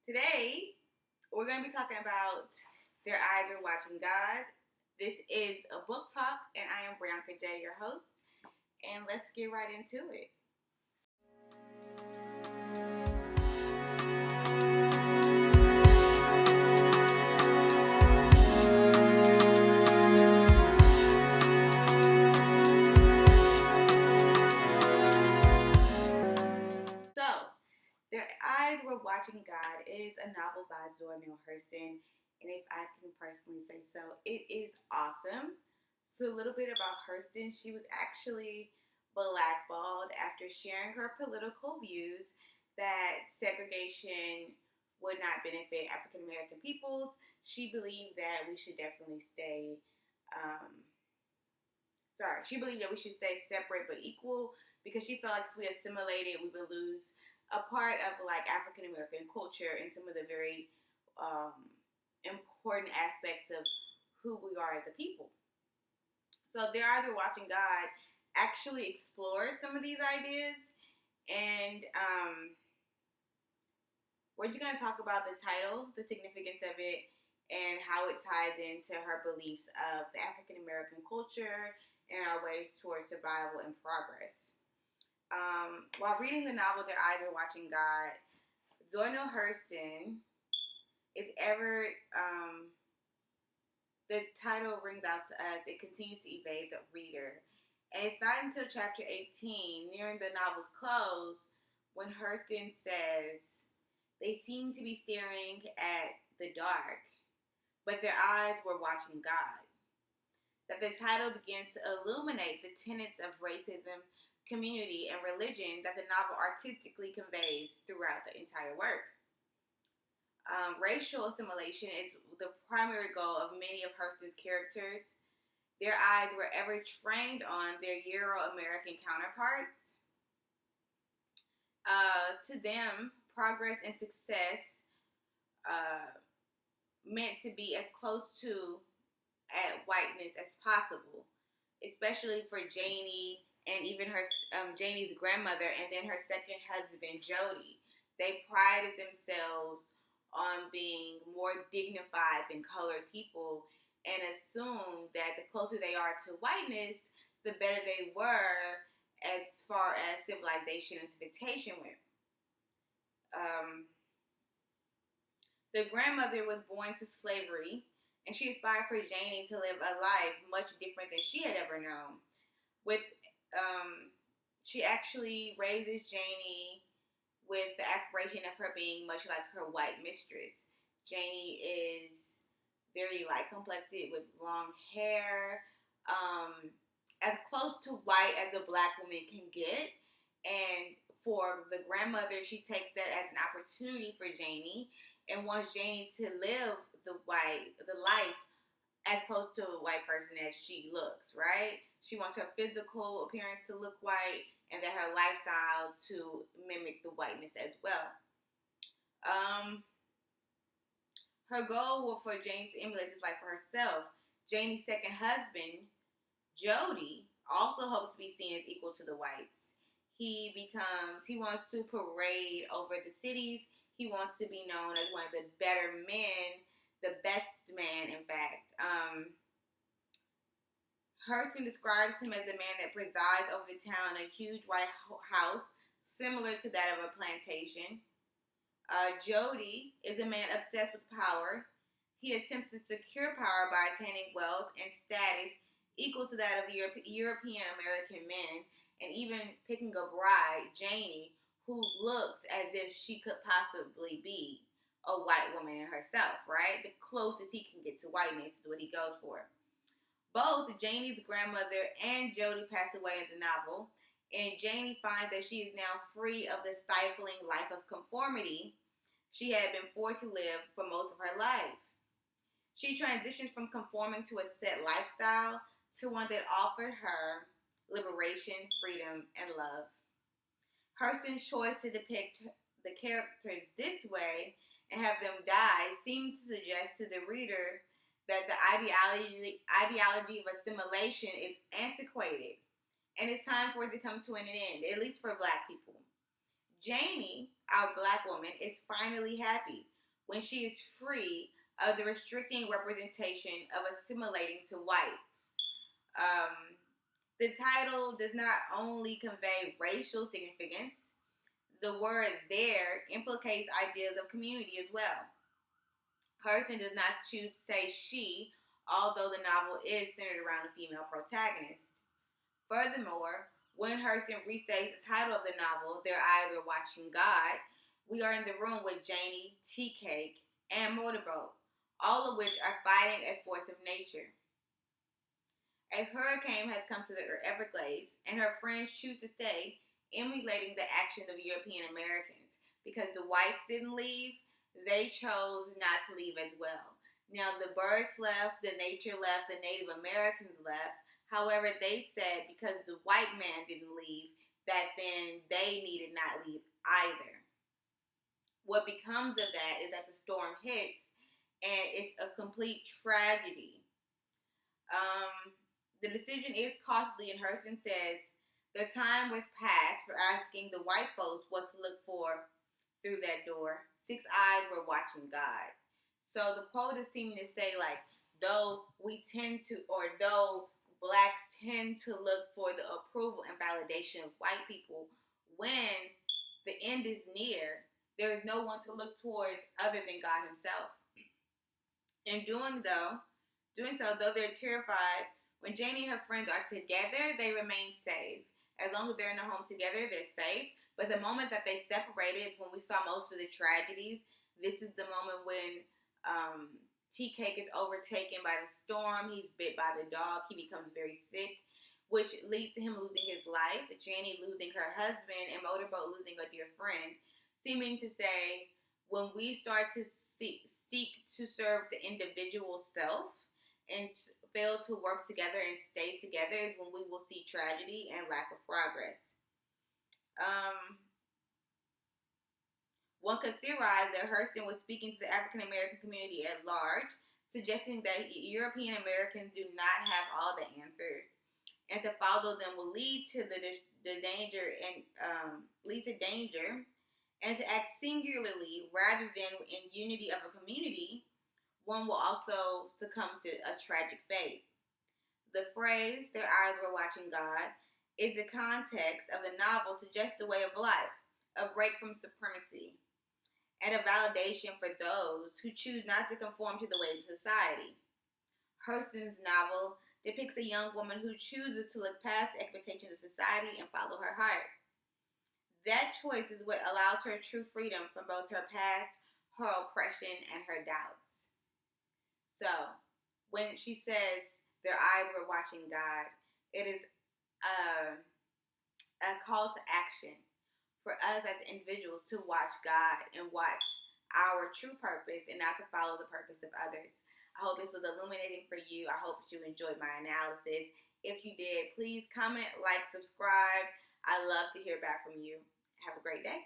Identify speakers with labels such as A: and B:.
A: Today, we're going to be talking about Their Eyes Are Watching God. This is a book talk, and I am Brianca Jay, your host, and let's get right into it. So, Their Eyes Were Watching God is a novel by Zora Neale Hurston, and if I can personally say so, it is awesome. So, a little bit about Hurston. She was actually blackballed after sharing her political views that segregation would not benefit African American peoples. She believed that we should definitely stay. Um, she believed that we should stay separate but equal because she felt like if we assimilated, we would lose a part of like African American culture and some of the very um, important aspects of who we are as a people. So They're Either Watching God actually explores some of these ideas, and we're just going to talk about the title, the significance of it, and how it ties into her beliefs of the African American culture and our ways towards survival and progress. While reading the novel They're Either Watching God, Zora Neale Hurston is ever the title rings out to us. It continues to evade the reader. And it's not until chapter 18, nearing the novel's close, when Hurston says, they seemed to be staring at the dark, but their eyes were watching God. That the title begins to illuminate the tenets of racism, community, and religion that the novel artistically conveys throughout the entire work. Racial assimilation is the primary goal of many of Hurston's characters. Their eyes were ever trained on their Euro-American counterparts. To them, progress and success meant to be as close to whiteness as possible, especially for Janie and even her Janie's grandmother, and then her second husband Jody. They prided themselves on being more dignified than colored people, and assumed that the closer they are to whiteness, the better they were as far as civilization and civilization went. Um, the grandmother was born to slavery, and she aspired for Janie to live a life much different than she had ever known. With she actually raises Janie with the aspiration of her being much like her white mistress. Janie is very light complected with long hair, as close to white as a black woman can get. And for the grandmother, she takes that as an opportunity for Janie and wants Janie to live the life as close to a white person as she looks, right? She wants her physical appearance to look white and that her lifestyle to mimic the whiteness as well. Her goal was for Janie to emulate this life for herself. Janie's second husband, Jody, also hopes to be seen as equal to the whites. He wants to parade over the cities. He wants to be known as one of the better men, the best man, in fact. Hurston describes him as a man that presides over the town in a huge white house, similar to that of a plantation. Jody is a man obsessed with power. He attempts to secure power by attaining wealth and status equal to that of the European American men, and even picking a bride, Janie, who looks as if she could possibly be a white woman in herself, right? The closest he can get to whiteness is what he goes for. Both Janie's grandmother and Jody pass away in the novel, and Janie finds that she is now free of the stifling life of conformity she had been forced to live for most of her life. She transitions from conforming to a set lifestyle to one that offered her liberation, freedom, and love. Hurston's choice to depict the characters this way and have them die seems to suggest to the reader that the ideology of assimilation is antiquated, and it's time for it to come to an end, at least for black people. Janie, our black woman, is finally happy. when she is free of the restricting representation of assimilating to whites. The title does not only convey racial significance, the word there implicates ideas of community as well. Hurston does not choose to say she, although the novel is centered around a female protagonist. Furthermore, when Hurston restates the title of the novel, Their Eyes Were Watching God, we are in the room with Janie, Tea Cake, and Motorboat, all of which are fighting a force of nature. A hurricane has come to the Everglades, and her friends choose to stay, emulating the actions of European Americans. Because the whites didn't leave, they chose not to leave as well. Now, the birds left, the nature left, the Native Americans left. However, they said because the white man didn't leave, that then they needed not leave either. What becomes of that is that the storm hits, and it's a complete tragedy. The decision is costly, and Hurston says, the time was past for asking the white folks what to look for through that door. 6 eyes were watching God. So the quote is seeming to say, like, though blacks tend to look for the approval and validation of white people, when the end is near, there is no one to look towards other than God himself. In doing so, though they're terrified, when Janie and her friends are together, they remain safe. As long as they're in a home together, they're safe. But the moment that they separated is when we saw most of the tragedies. This is the moment when Tea Cake is overtaken by the storm. He's bit by the dog. He becomes very sick, which leads to him losing his life, Janie losing her husband, and Motorboat losing a dear friend, seeming to say, when we start to seek to serve the individual self and fail to work together and stay together is when we will see tragedy and lack of progress. One could theorize that Hurston was speaking to the African American community at large, suggesting that European Americans do not have all the answers, and to follow them will lead to the danger and to act singularly rather than in unity of a community, one will also succumb to a tragic fate. The phrase, their eyes were watching God, is the context of the novel suggests a way of life, a break from supremacy, and a validation for those who choose not to conform to the ways of society. Hurston's novel depicts a young woman who chooses to look past the expectations of society and follow her heart. That choice is what allows her true freedom from both her past, her oppression, and her doubts. So, when she says their eyes were watching God, it is a call to action for us as individuals to watch God and watch our true purpose and not to follow the purpose of others. I hope this was illuminating for you. I hope that you enjoyed my analysis. If you did, please comment, like, subscribe. I love to hear back from you. Have a great day.